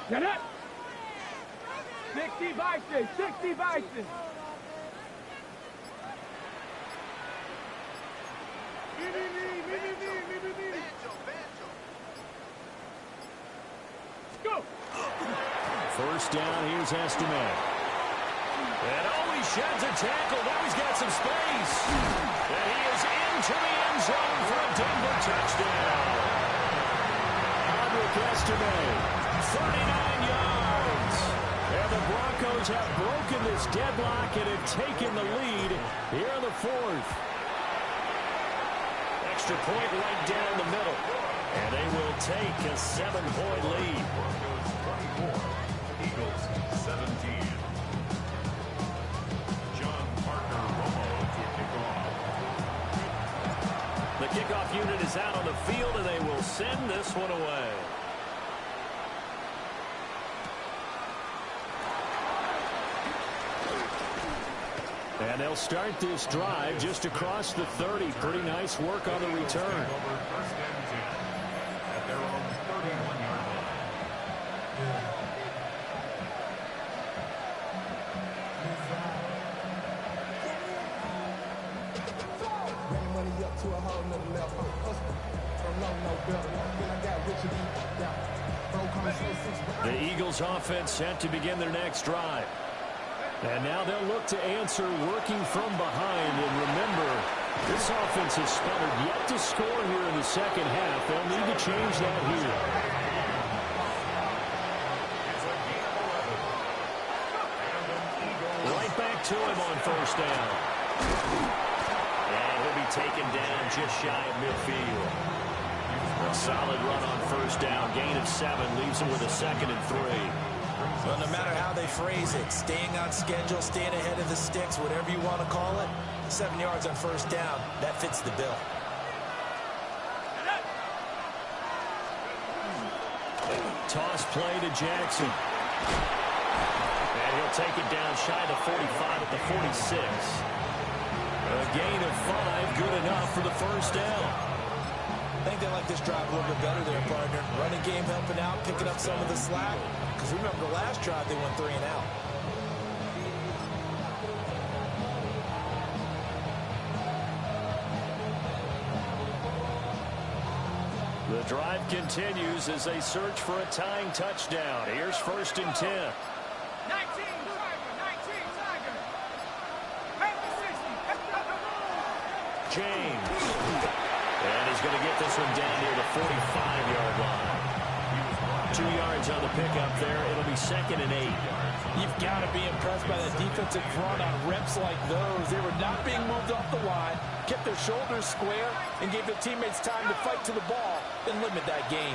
Get it. 60 Bison, 60 Bison. Go. 1st down, here's Estime. And he sheds a tackle. Now he's got some space. And he is into the end zone for a Denver touchdown. Estime, 39 yards. And the Broncos have broken this deadlock and have taken the lead here in the 4th. Extra point right down the middle. And they will take a 7-point lead. Broncos 24, Eagles 17. John Parker Romo to kick off. The kickoff unit is out on the field, and they will send this one away. And they'll start this drive just across the 30. Pretty nice work on the return. Over 1st and 10 at their own 31-yard line. Bring money up to a whole nother level. Hustle. Don't know no better. Then I got rich and eat. Yeah. Bro, coming so The Eagles offense set to begin their next drive. And now they'll look to answer working from behind. And remember, this offense has sputtered yet to score here in the second half. They'll need to change that here. Right back to him on first down. And he'll be taken down just shy of midfield. A solid run on first down. Gain of 7 leaves him with a 2nd and 3. Well, no matter how they phrase it, staying on schedule, staying ahead of the sticks, whatever you want to call it, 7 yards on first down, that fits the bill. Toss play to Jackson. And he'll take it down shy of the 45 at the 46. A gain of 5, good enough for the first down. I think they like this drive a little bit better there, partner. Running game helping out, picking up some of the slack. Because remember, the last drive, they went 3 and out. The drive continues as they search for a tying touchdown. Here's 1st and 10. 19 Tiger, 19 Tiger. Panther 60. James. And he's going to get this one down near the 45-yard line. 2 yards on the pickup there. It'll be 2nd and 8. You've got to be impressed by the defensive front on reps like those. They were not being moved off the line, kept their shoulders square, and gave their teammates time to fight to the ball and limit that gain.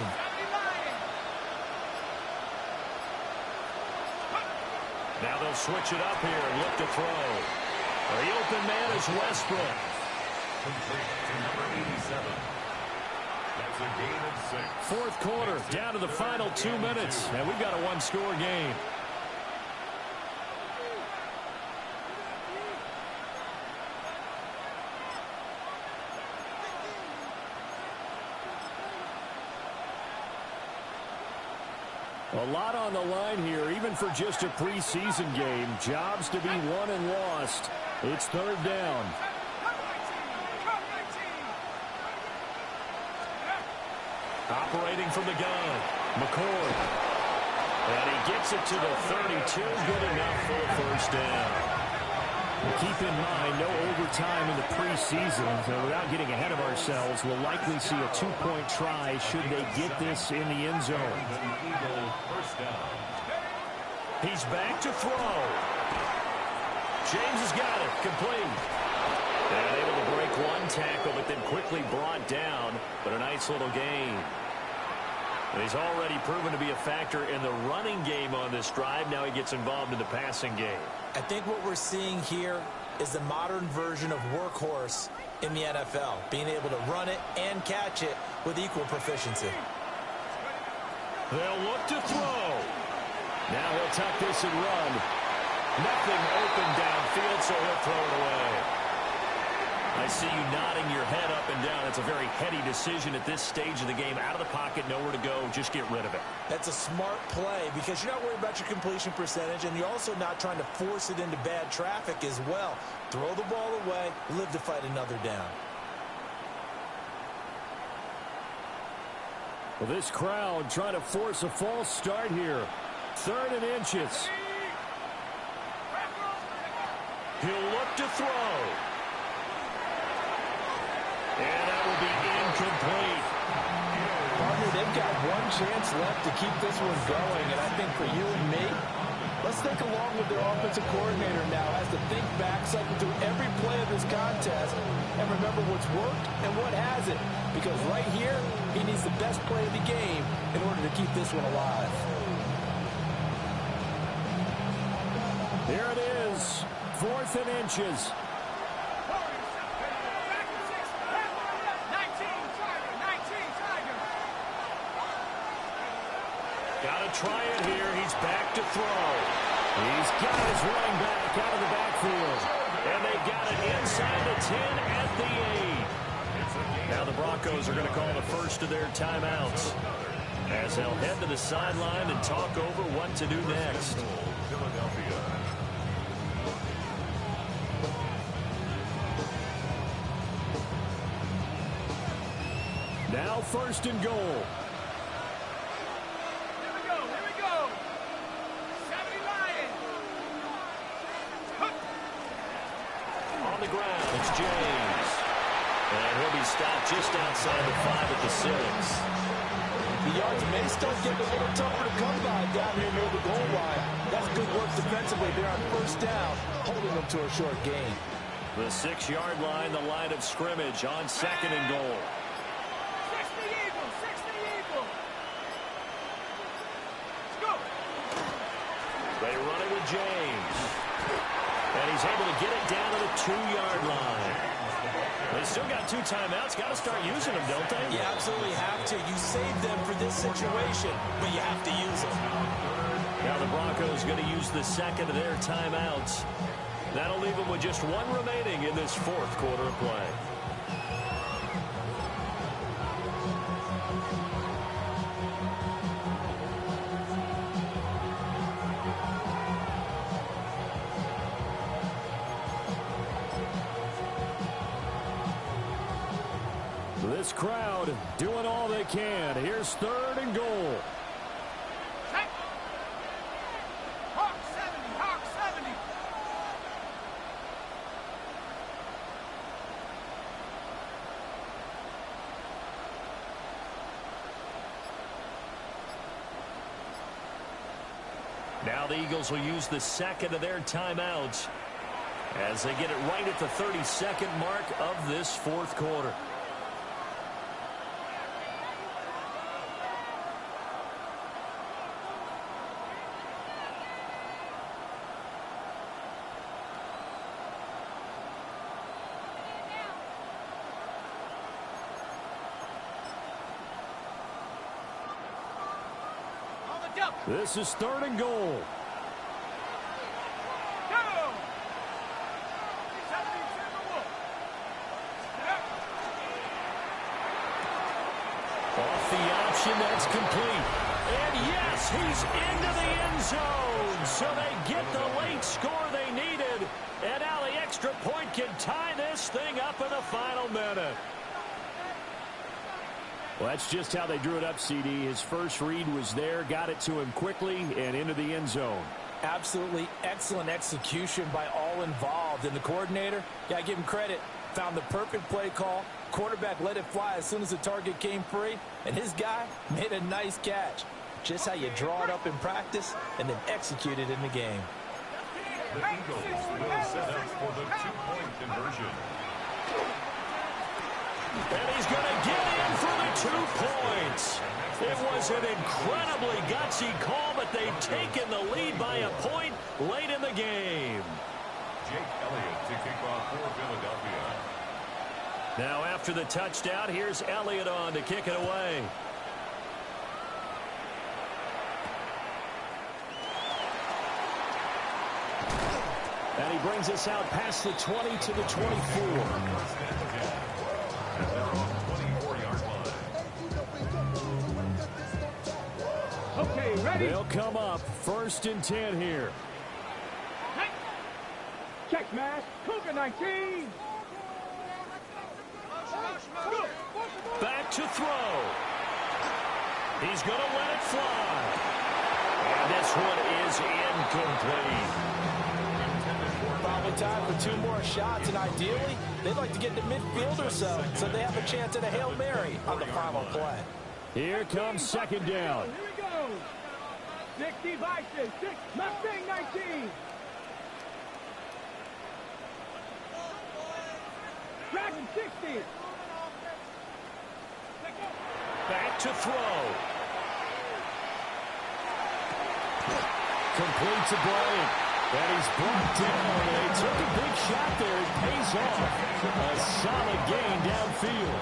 Now they'll switch it up here and look to throw. The open man is Westbrook. Complete to number 87. That's a gain of 6. 4th quarter, down to the final 2 minutes, and we've got a 1-score game. A lot on the line here, even for just a preseason game. Jobs to be won and lost. It's 3rd down. Operating from the gun, McCord. And he gets it to the 32. Good enough for a first down. Keep in mind, no overtime in the preseason. So without getting ahead of ourselves, we'll likely see a 2-point try should they get this in the end zone. He's back to throw. James has got it. Complete. And able to break one tackle, but then quickly brought down. But a nice little gain. And he's already proven to be a factor in the running game on this drive. Now he gets involved in the passing game. I think what we're seeing here is the modern version of workhorse in the NFL, being able to run it and catch it with equal proficiency. They'll look to throw. Now he'll tuck this and run. Nothing open downfield, so he'll throw it away. I see you nodding your head up and down. It's a very heady decision at this stage of the game. Out of the pocket, nowhere to go. Just get rid of it. That's a smart play because you're not worried about your completion percentage, and you're also not trying to force it into bad traffic as well. Throw the ball away, live to fight another down. Well, this crowd trying to force a false start here. 3rd and inches. He'll look to throw. And that will be incomplete. Partner, they've got one chance left to keep this one going, and I think for you and me, let's think along with their offensive coordinator now as to think back, cycle through every play of this contest, and remember what's worked and what hasn't. Because right here, he needs the best play of the game in order to keep this one alive. Here it is, 4th and inches. Got to try it here. He's back to throw. He's got his running back out of the backfield. And they got it inside the 10 at the 8. Now the Broncos are going to call the first of their timeouts as they'll head to the sideline and talk over what to do next. Now 1st and goal. Here we go. James. And he'll be stopped just outside the 5 at the 6. The yards may start getting a little tougher to come by down here near the goal line. That's good work defensively there on first down, holding them to a short gain. The 6-yard line, the line of scrimmage on 2nd and goal. 60 Eagles, 60 Eagles. Let's go. They run it with James. And he's able to get it down to the 2-yard line. They still got 2 timeouts. Got to start using them, don't they? You absolutely have to. You save them for this situation, but you have to use them. Now the Broncos going to use the 2nd of their timeouts. That'll leave them with just 1 remaining in this 4th quarter of play. This crowd doing all they can. Here's 3rd and goal. Hawk 70, Hawk 70. Now the Eagles will use the 2nd of their timeouts as they get it right at the 32nd mark of this 4th quarter. This is 3rd and goal. Off the option, that's complete. And yes, he's into the end zone. So they get the late score they needed. And now the extra point can tie this thing up in the final minute. Well, that's just how they drew it up, CD. His first read was there, got it to him quickly, and into the end zone. Absolutely excellent execution by all involved. And the coordinator, got to give him credit, found the perfect play call. Quarterback let it fly as soon as the target came free, and his guy made a nice catch. Just how you draw it up in practice and then execute it in the game. The Eagles will set up for the 2-point conversion. And he's going to get in for the 2 points. It was an incredibly gutsy call, but they've taken the lead by a point late in the game. Jake Elliott to kick off for Philadelphia. Now after the touchdown, here's Elliott on to kick it away. And he brings us out past the 20 to the 24. Okay, ready? They'll come up 1st and 10 here. Check smash. Cougar 19. Back to throw. He's going to let it fly. And this one is incomplete. Probably time for 2 more shots, and ideally, they'd like to get to midfield or so they have a chance at a Hail Mary on the final play. Here comes 2nd down. Here we go. 60 Vices. 6 Mustang 19. Dragon 60. Back to throw. Complete to Bryant. And he's brought down. They took a big shot there. It pays off. A solid gain downfield.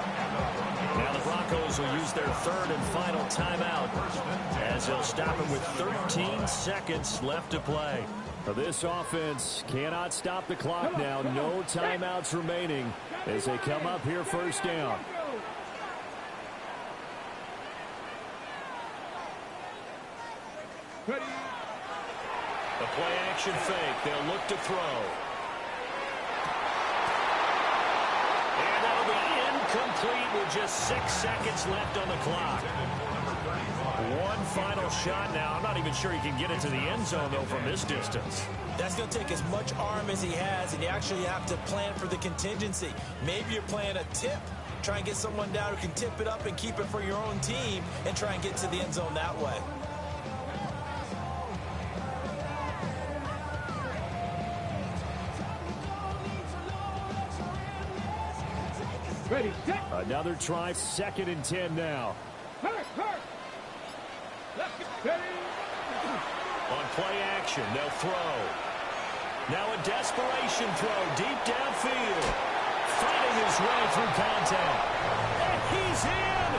Now the Broncos will use their 3rd and final timeout as they'll stop him with 13 seconds left to play. This offense cannot stop the clock now. No timeouts remaining as they come up here 1st down. Ready? The play action fake. They'll look to throw. And that'll be incomplete with just 6 seconds left on the clock. One final shot now. I'm not even sure he can get it to the end zone, though, from this distance. That's going to take as much arm as he has, and you actually have to plan for the contingency. Maybe you're playing a tip. Try and get someone down who can tip it up and keep it for your own team and try and get to the end zone that way. Ready, set. Another try, 2nd and 10 now. Hurt. Let's get ready. On play action, they'll throw. Now a desperation throw deep downfield. Fighting his way through contact. And he's in!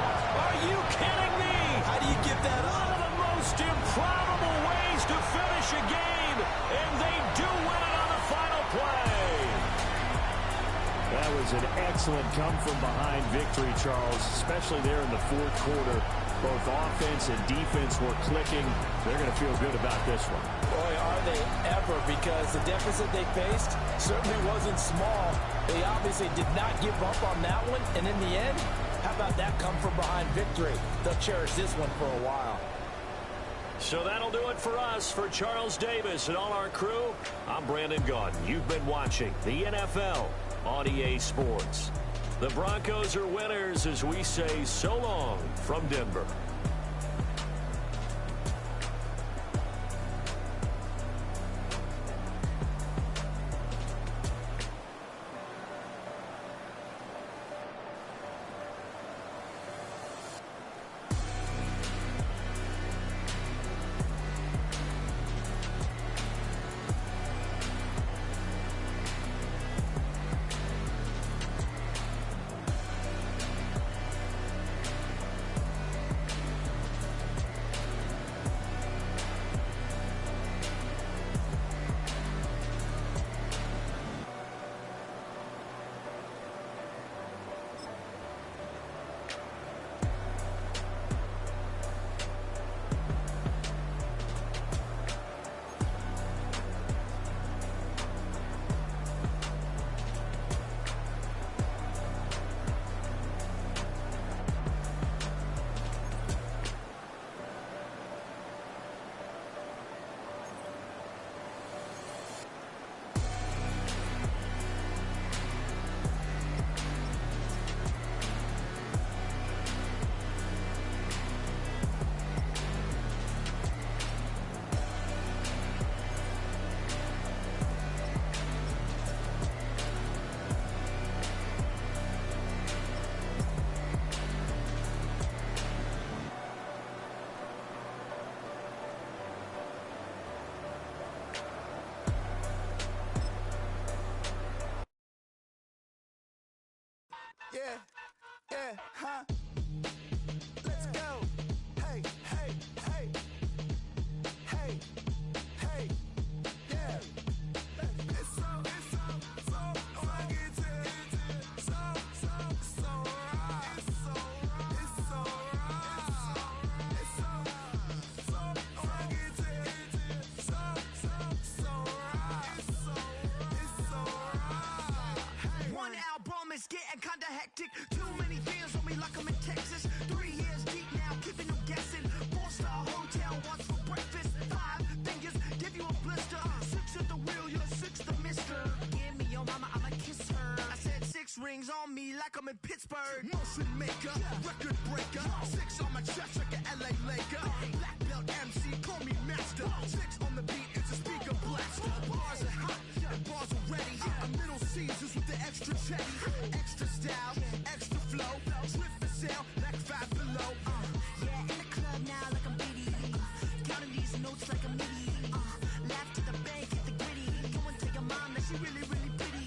Are you kidding me? How do you give that up? One of the most improbable ways to finish a game, and they do win it on the final play. That was an excellent come-from-behind victory, Charles, especially there in the 4th quarter. Both offense and defense were clicking. They're going to feel good about this one. Boy, are they ever, because the deficit they faced certainly wasn't small. They obviously did not give up on that one, and in the end, how about that come-from-behind victory? They'll cherish this one for a while. So that'll do it for us. For Charles Davis and all our crew, I'm Brandon Gaudin. You've been watching the NFL on EA Sports. The Broncos are winners as we say so long from Denver. Yeah, huh? Let's go. Hey, yeah. It's so fucking so right. It's so right. One album is getting kinda hectic. Too many fans on me like I'm in Texas. 3 years deep now, keeping them guessing. 4-star hotel, what's for breakfast? 5 fingers, give you a blister. 6 at the wheel, you're 6 the mister. Give me your mama, I'ma kiss her. I said 6 rings on me like I'm in Pittsburgh. Motion maker, record breaker. 6 on my chest like an LA Laker. Black belt MC, call me master. 6 on the beat, it's a speaker blast. Bars are hot, and bars are ready. A middle Caesars with the extra chetty. Extra style, extra flow. Slip for sale, like 5 below. Yeah, in the club now like I'm Biddy. Counting these notes like a MIDI. Laugh to the bank, hit the gritty. Go and tell your mom that she really, really pretty.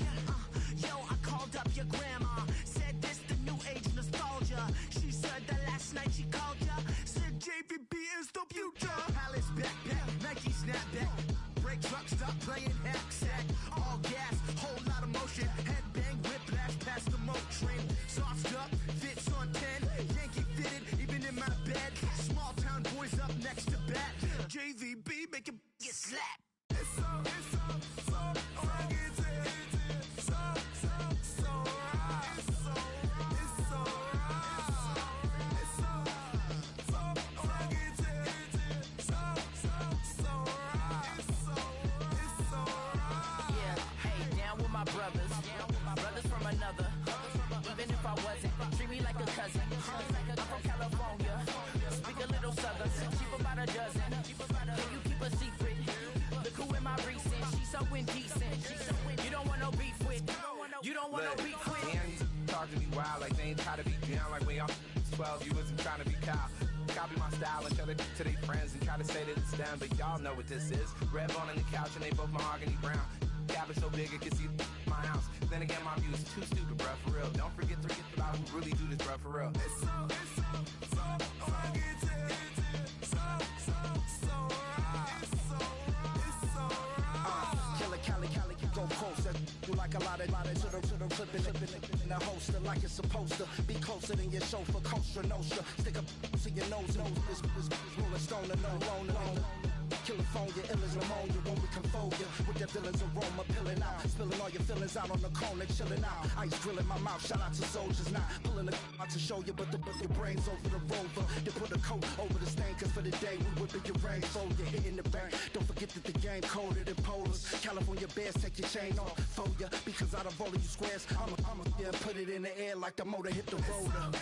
Yo, I called up your grandma. Said this the new age nostalgia. She said that last night she called ya. Said JVB is the future. Palace backpack, Nike snapback. Break truck, stop playing hack sack. All gas, whole lot of motion. Headbang, whiplash, past the moat train. Sauced up, fits on 10. Yankee fitted, even in my bed. Small town boys up next to bat. JVB make it get slapped. It's so fucking so right. It's so right. It's so fucking my brothers. Brothers from another. Even if I wasn't, treat me like a cousin. I'm from California. Speak a little southern. Cheap about a dozen. Can you keep a secret? Look who in my recent. She's so indecent. You don't want no beef with. You don't want no beef with. Man, talk to me wild like they ain't try to be down like when y'all 12. You wasn't trying to be Kyle. Copy my style and tell it to their friends and try to say that it's them, but y'all know what this is. Red bone on the couch and they both mahogany brown. Cabin so big it can see my house. Then again, my view is too stupid, bruh, for real. Don't forget about who really do this, bruh, for real. It's so Cali, go coast. You like a lot of to the clipping in the holster like it's supposed to be closer than your chauffeur, Costa Nostra. Stick up to your nose, this rolling stone and no loner. California, ill as pneumonia when we confold you with that villain's aroma, pilling out, spilling all your feelings out on the corner, chilling out. Ice grilling my mouth, shout out to soldiers, not pulling the out to show you, but your brains over the rover. They put a coat over the stain, cause for the day we whipping your rain, so you're hitting the bank. Don't forget that the game coded in polars. California bears, take your chain off for ya, because out of all of you squares, I'ma put it in the air like the motor hit the roller.